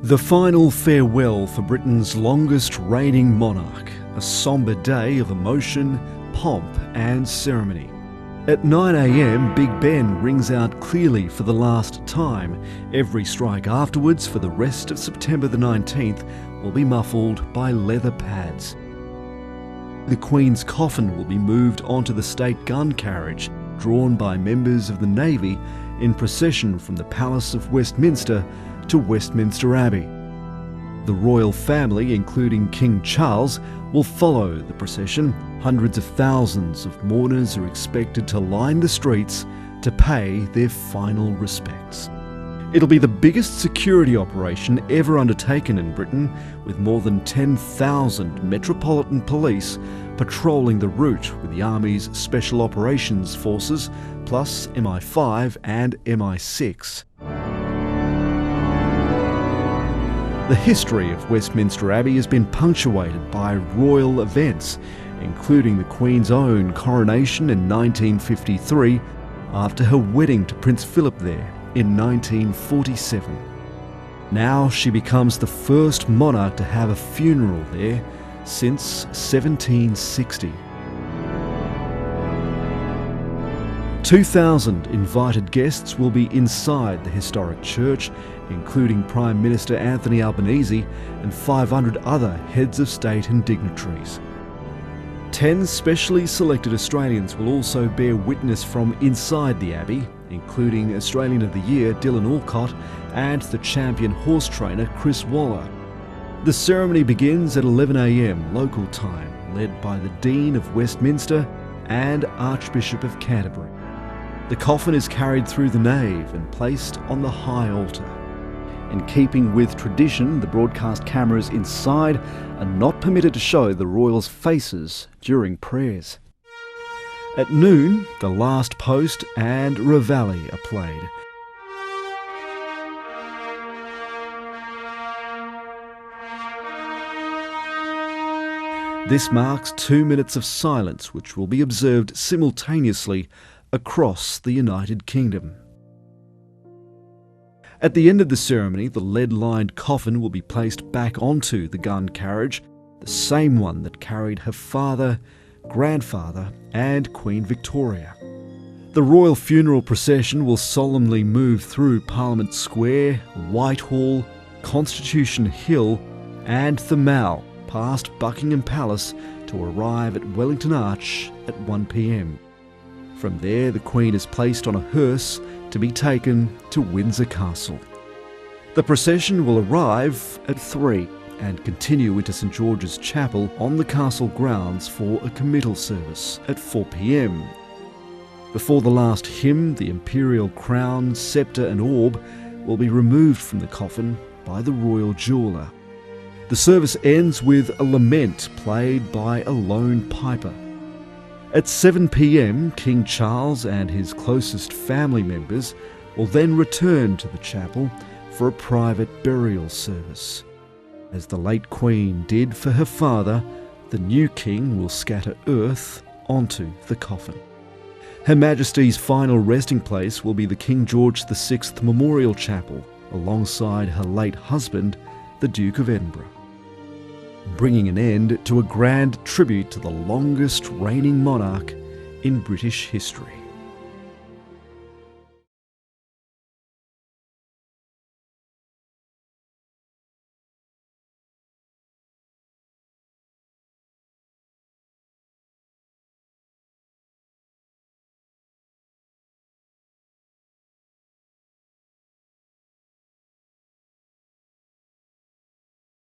The final farewell for Britain's longest reigning monarch, a sombre day of emotion, pomp and ceremony. At 9 a.m, Big Ben rings out clearly for the last time. Every strike afterwards for the rest of September the 19th will be muffled by leather pads. The Queen's coffin will be moved onto the state gun carriage, drawn by members of the Navy in procession from the Palace of Westminster to Westminster Abbey. The royal family, including King Charles, will follow the procession. Hundreds of thousands of mourners are expected to line the streets to pay their final respects. It'll be the biggest security operation ever undertaken in Britain, with more than 10,000 Metropolitan Police patrolling the route with the Army's Special Operations Forces, plus MI5 and MI6. The history of Westminster Abbey has been punctuated by royal events, including the Queen's own coronation in 1953 after her wedding to Prince Philip there in 1947. Now she becomes the first monarch to have a funeral there since 1760. 2,000 invited guests will be inside the historic church, including Prime Minister Anthony Albanese and 500 other heads of state and dignitaries. 10 specially selected Australians will also bear witness from inside the Abbey, including Australian of the Year Dylan Alcott and the champion horse trainer Chris Waller. The ceremony begins at 11 a.m. local time, led by the Dean of Westminster and Archbishop of Canterbury. The coffin is carried through the nave and placed on the high altar. In keeping with tradition, the broadcast cameras inside are not permitted to show the royals' faces during prayers. At noon, the last post and reveille are played. This marks 2 minutes of silence, which will be observed simultaneously across the United Kingdom. At the end of the ceremony, the lead-lined coffin will be placed back onto the gun carriage, the same one that carried her father, grandfather and Queen Victoria. The royal funeral procession will solemnly move through Parliament Square, Whitehall, Constitution Hill and the Mall, past Buckingham Palace to arrive at Wellington Arch at 1 p.m. From there, the Queen is placed on a hearse to be taken to Windsor Castle. The procession will arrive at 3 and continue into St George's Chapel on the castle grounds for a committal service at 4 p.m. Before the last hymn, the imperial crown, sceptre and orb will be removed from the coffin by the royal jeweller. The service ends with a lament played by a lone piper. At 7 p.m, King Charles and his closest family members will then return to the chapel for a private burial service. As the late Queen did for her father, the new king will scatter earth onto the coffin. Her Majesty's final resting place will be the King George VI Memorial Chapel, alongside her late husband, the Duke of Edinburgh, bringing an end to a grand tribute to the longest reigning monarch in British history.